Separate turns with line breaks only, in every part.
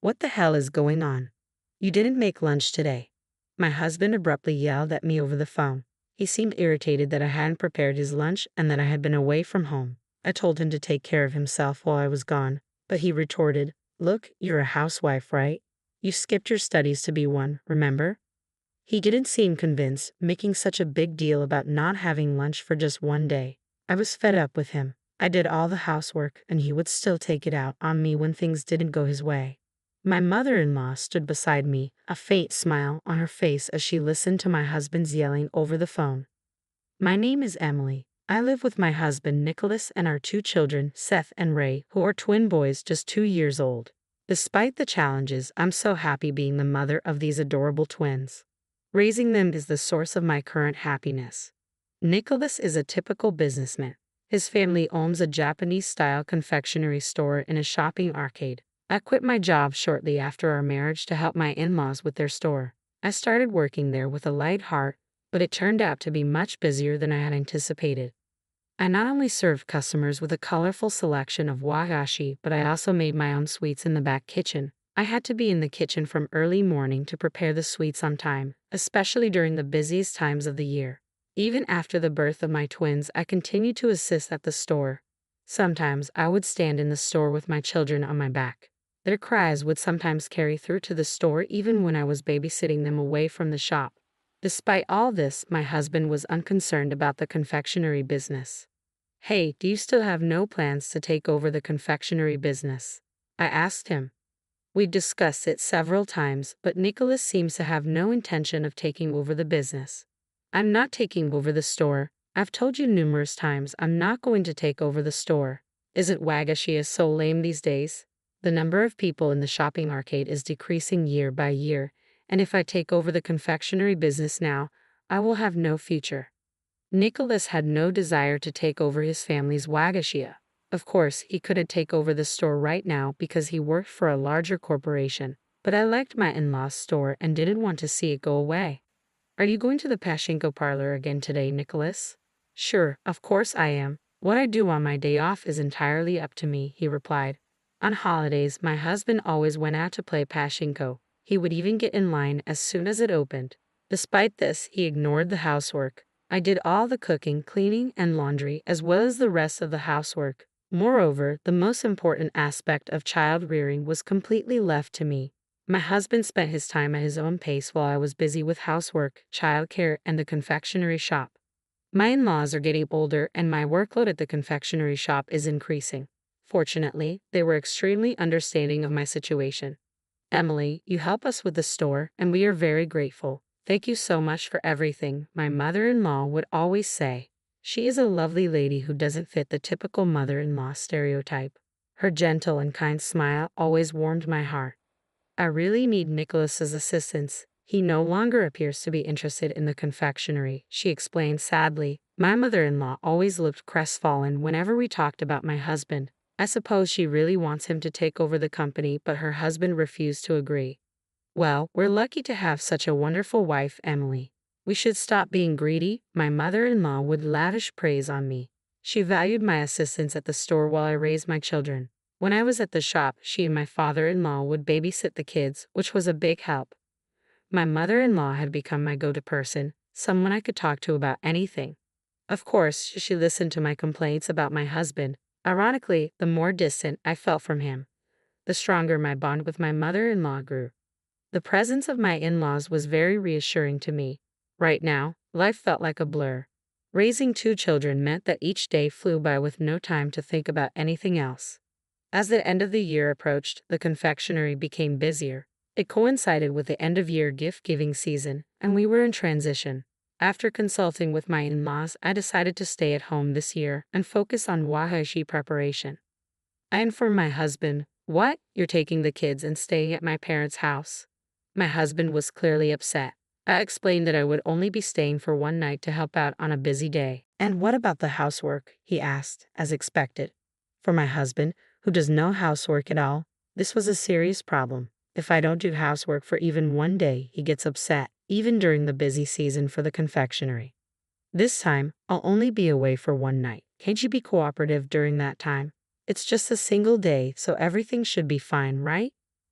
What the hell is going on? You didn't make lunch today. My husband abruptly yelled at me over the phone. He seemed irritated that I hadn't prepared his lunch and that I had been away from home. I told him to take care of himself while I was gone, but he retorted, "Look, you're a housewife, right? You skipped your studies to be one, remember?" He didn't seem convinced, making such a big deal about not having lunch for just one day. I was fed up with him. I did all the housework, and he would still take it out on me when things didn't go his way. My mother-in-law stood beside me, a faint smile on her face as she listened to my husband's yelling over the phone. "My name is Emily. I live with my husband Nicholas and our two children, Seth and Ray, who are twin boys just 2 years old. Despite the challenges, I'm so happy being the mother of these adorable twins. Raising them is the source of my current happiness." Nicholas is a typical businessman. His family owns a Japanese-style confectionery store in a shopping arcade. I quit my job shortly after our marriage to help my in-laws with their store. I started working there with a light heart, but it turned out to be much busier than I had anticipated. I not only served customers with a colorful selection of wagashi, but I also made my own sweets in the back kitchen. I had to be in the kitchen from early morning to prepare the sweets on time, especially during the busiest times of the year. Even after the birth of my twins, I continued to assist at the store. Sometimes I would stand in the store with my children on my back. Their cries would sometimes carry through to the store even when I was babysitting them away from the shop. Despite all this, my husband was unconcerned about the confectionery business. "Hey, do you still have no plans to take over the confectionery business?" I asked him. We discussed it several times, but Nicholas seems to have no intention of taking over the business. "I'm not taking over the store. I've told you numerous times I'm not going to take over the store. Isn't wagashi so lame these days? The number of people in the shopping arcade is decreasing year by year, and if I take over the confectionery business now, I will have no future." Nicholas had no desire to take over his family's wagashia. Of course, he couldn't take over the store right now because he worked for a larger corporation, but I liked my in-laws' store and didn't want to see it go away. "Are you going to the pachinko parlor again today, Nicholas?" "Sure, of course I am. What I do on my day off is entirely up to me," he replied. On holidays, my husband always went out to play pachinko. He would even get in line as soon as it opened. Despite this, he ignored the housework. I did all the cooking, cleaning, and laundry, as well as the rest of the housework. Moreover, the most important aspect of child rearing was completely left to me. My husband spent his time at his own pace while I was busy with housework, childcare, and the confectionery shop. My in-laws are getting older, and my workload at the confectionery shop is increasing. Fortunately, they were extremely understanding of my situation. "Emily, you help us with the store, and we are very grateful. Thank you so much for everything," my mother-in-law would always say. She is a lovely lady who doesn't fit the typical mother-in-law stereotype. Her gentle and kind smile always warmed my heart. "I really need Nicholas's assistance. He no longer appears to be interested in the confectionery," she explained sadly. My mother-in-law always looked crestfallen whenever we talked about my husband. I suppose she really wants him to take over the company, but her husband refused to agree. "Well, we're lucky to have such a wonderful wife, Emily. We should stop being greedy." My mother-in-law would lavish praise on me. She valued my assistance at the store while I raised my children. When I was at the shop, she and my father-in-law would babysit the kids, which was a big help. My mother-in-law had become my go-to person, someone I could talk to about anything. Of course, she listened to my complaints about my husband. Ironically, the more distant I felt from him, the stronger my bond with my mother-in-law grew. The presence of my in-laws was very reassuring to me. Right now, life felt like a blur. Raising two children meant that each day flew by with no time to think about anything else. As the end of the year approached, the confectionery became busier. It coincided with the end-of-year gift-giving season, and we were in transition. After consulting with my in-laws, I decided to stay at home this year and focus on wagashi preparation. I informed my husband, "What? You're taking the kids and staying at my parents' house?" My husband was clearly upset. I explained that I would only be staying for one night to help out on a busy day. "And what about the housework?" he asked, as expected. For my husband, who does no housework at all, this was a serious problem. If I don't do housework for even one day, he gets upset, even during the busy season for the confectionery. "This time, I'll only be away for one night. Can't you be cooperative during that time? It's just a single day, so everything should be fine, right?"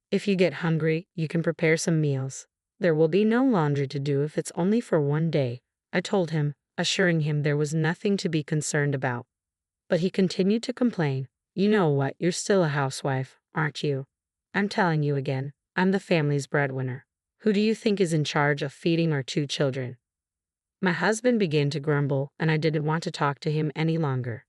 If you get hungry, you can prepare some meals. There will be no laundry to do if it's only for one day, I told him, assuring him there was nothing to be concerned about. But he continued to complain. You know what, you're still a housewife, aren't you? I'm telling you again, I'm the family's breadwinner. Who do you think is in charge of feeding our 2 children? My husband began to grumble, and I didn't want to talk to him any longer.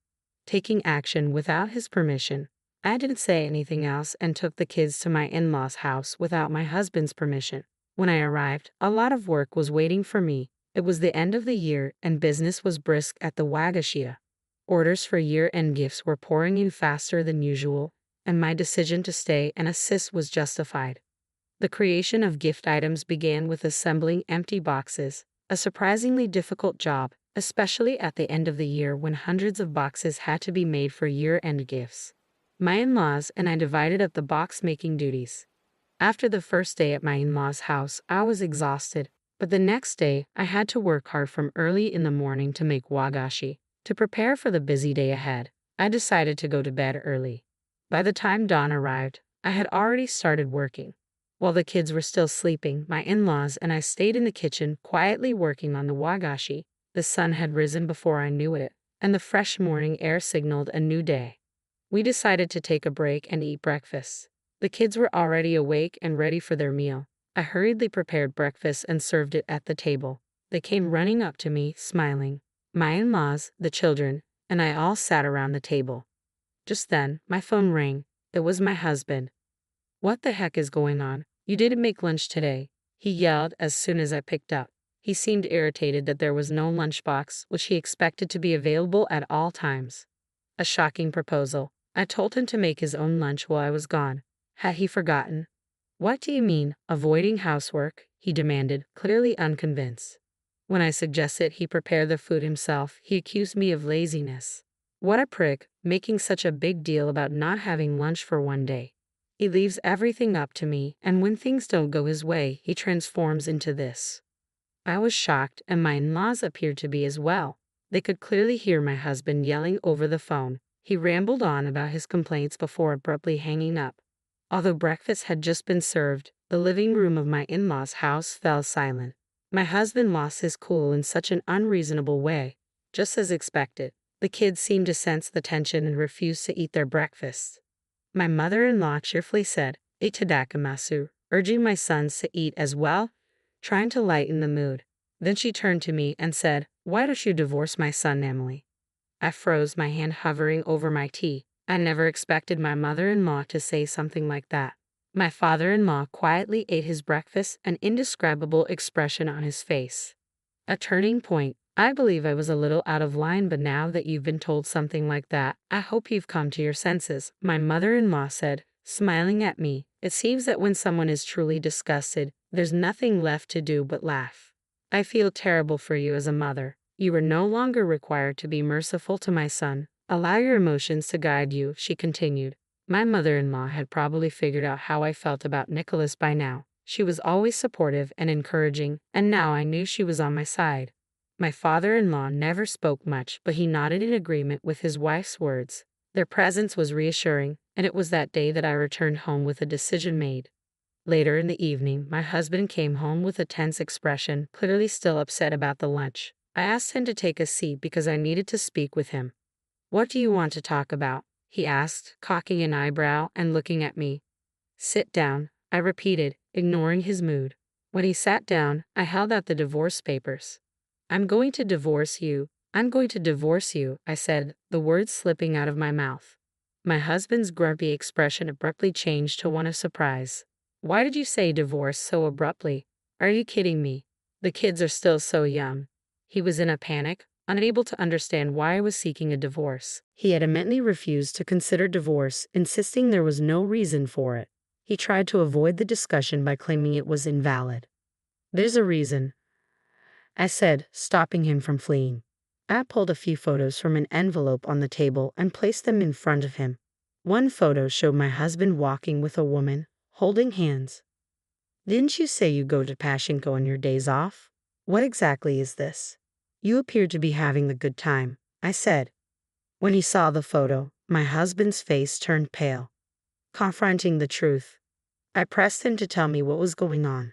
Taking action without his permission, I didn't say anything else and took the kids to my in-laws' house without my husband's permission. When I arrived, a lot of work was waiting for me. It was the end of the year and business was brisk at the Wagashia. Orders for year-end gifts were pouring in faster than usual, and my decision to stay and assist was justified. The creation of gift items began with assembling empty boxes, a surprisingly difficult job, especially at the end of the year when hundreds of boxes had to be made for year-end gifts. My in-laws and I divided up the box-making duties. After the first day at my in-laws' house, I was exhausted, but the next day I had to work hard from early in the morning to make wagashi. To prepare for the busy day ahead, I decided to go to bed early. By the time dawn arrived, I had already started working. While the kids were still sleeping, my in-laws and I stayed in the kitchen quietly working on the wagashi. The sun had risen before I knew it, and the fresh morning air signaled a new day. We decided to take a break and eat breakfast. The kids were already awake and ready for their meal. I hurriedly prepared breakfast and served it at the table. They came running up to me, smiling. My in-laws, the children, and I all sat around the table. Just then, my phone rang. It was my husband. What the heck is going on? You didn't make lunch today, he yelled as soon as I picked up. He seemed irritated that there was no lunchbox, which he expected to be available at all times. A shocking proposal. I told him to make his own lunch while I was gone. Had he forgotten? What do you mean, avoiding housework? He demanded, clearly unconvinced. When I suggested he prepare the food himself, he accused me of laziness. What a prick, making such a big deal about not having lunch for one day. He leaves everything up to me, and when things don't go his way, he transforms into this. I was shocked, and my in-laws appeared to be as well. They could clearly hear my husband yelling over the phone. He rambled on about his complaints before abruptly hanging up. Although breakfast had just been served, the living room of my in-laws' house fell silent. My husband lost his cool in such an unreasonable way. Just as expected, the kids seemed to sense the tension and refused to eat their breakfast. My mother-in-law cheerfully said, "Itadakamasu," urging my sons to eat as well, trying to lighten the mood. Then she turned to me and said, "Why don't you divorce my son, Emily?" I froze, my hand hovering over my tea. I never expected my mother-in-law to say something like that. My father-in-law quietly ate his breakfast, an indescribable expression on his face. A turning point. I believe I was a little out of line, but now that you've been told something like that, I hope you've come to your senses, my mother-in-law said, smiling at me. It seems that when someone is truly disgusted, there's nothing left to do but laugh. I feel terrible for you as a mother. You are no longer required to be merciful to my son. Allow your emotions to guide you, she continued. My mother-in-law had probably figured out how I felt about Nicholas by now. She was always supportive and encouraging, and now I knew she was on my side. My father-in-law never spoke much, but he nodded in agreement with his wife's words. Their presence was reassuring, and it was that day that I returned home with a decision made. Later in the evening, my husband came home with a tense expression, clearly still upset about the lunch. I asked him to take a seat because I needed to speak with him. "What do you want to talk about?" he asked, cocking an eyebrow and looking at me. "Sit down," I repeated, ignoring his mood. When he sat down, I held out the divorce papers. I'm going to divorce you, I said, the words slipping out of my mouth. My husband's grumpy expression abruptly changed to one of surprise. "Why did you say divorce so abruptly? Are you kidding me? The kids are still so young." He was in a panic, unable to understand why I was seeking a divorce. He adamantly refused to consider divorce, insisting there was no reason for it. He tried to avoid the discussion by claiming it was invalid. "There's a reason," I said, stopping him from fleeing. I pulled a few photos from an envelope on the table and placed them in front of him. One photo showed my husband walking with a woman, holding hands. "Didn't you say you go to Pachinko on your days off? What exactly is this? You appear to be having the good time," I said. When he saw the photo, my husband's face turned pale. Confronting the truth, I pressed him to tell me what was going on.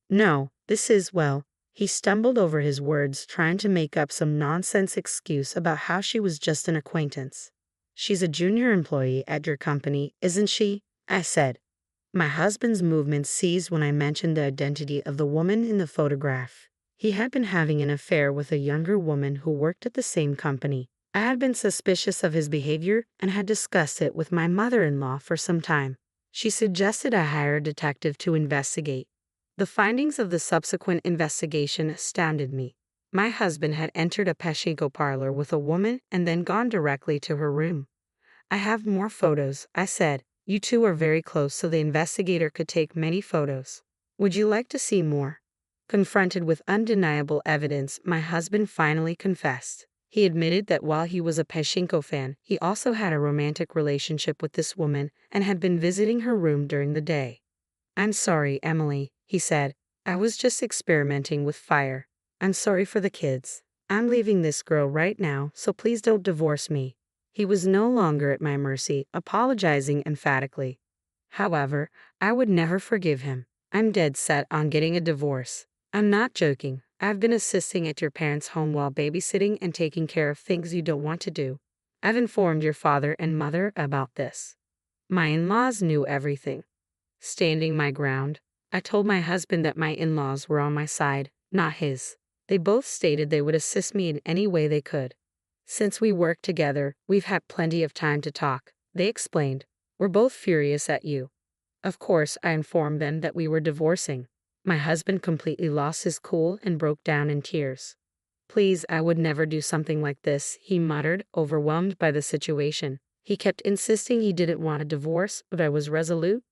No, this is, well, he stumbled over his words, trying to make up some nonsense excuse about how she was just an acquaintance. She's a junior employee at your company, isn't she? I said. My husband's movements ceased when I mentioned the identity of the woman in the photograph. He had been having an affair with a younger woman who worked at the same company. I had been suspicious of his behavior and had discussed it with my mother-in-law for some time. She suggested I hire a detective to investigate. The findings of the subsequent investigation astounded me. My husband had entered a pachinko parlor with a woman and then gone directly to her room. I have more photos, I said. You two are very close, so the investigator could take many photos. Would you like to see more? Confronted with undeniable evidence, my husband finally confessed. He admitted that while he was a pachinko fan, he also had a romantic relationship with this woman and had been visiting her room during the day. I'm sorry, Emily, he said. I was just experimenting with fire. I'm sorry for the kids. I'm leaving this girl right now, so please don't divorce me. He was no longer at my mercy, apologizing emphatically. However, I would never forgive him. I'm dead set on getting a divorce. I'm not joking. I've been assisting at your parents' home while babysitting and taking care of things you don't want to do. I've informed your father and mother about this. My in-laws knew everything. Standing my ground, I told my husband that my in-laws were on my side, not his. They both stated they would assist me in any way they could. Since we work together, we've had plenty of time to talk, they explained. We're both furious at you. Of course, I informed them that we were divorcing. My husband completely lost his cool and broke down in tears. Please, I would never do something like this, he muttered, overwhelmed by the situation. He kept insisting he didn't want a divorce, but I was resolute.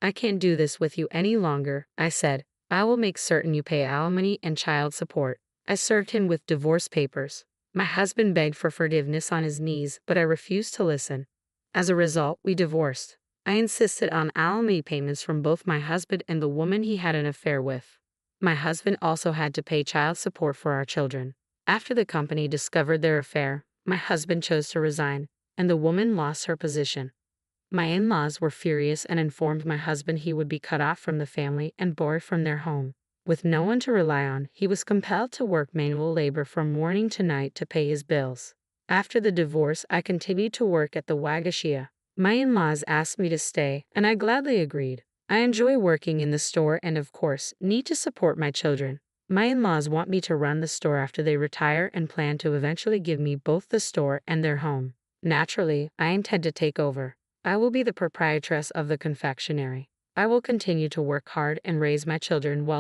I can't do this with you any longer, I said. I will make certain you pay alimony and child support. I served him with divorce papers. My husband begged for forgiveness on his knees, but I refused to listen. As a result, we divorced. I insisted on alimony payments from both my husband and the woman he had an affair with. My husband also had to pay child support for our children. After the company discovered their affair, my husband chose to resign, and the woman lost her position. My in-laws were furious and informed my husband he would be cut off from the family and bored from their home. With no one to rely on, he was compelled to work manual labor from morning to night to pay his bills. After the divorce, I continued to work at the Wagashia. My in-laws asked me to stay, and I gladly agreed. I enjoy working in the store and, of course, need to support my children. My in-laws want me to run the store after they retire and plan to eventually give me both the store and their home. Naturally, I intend to take over. I will be the proprietress of the confectionery. I will continue to work hard and raise my children while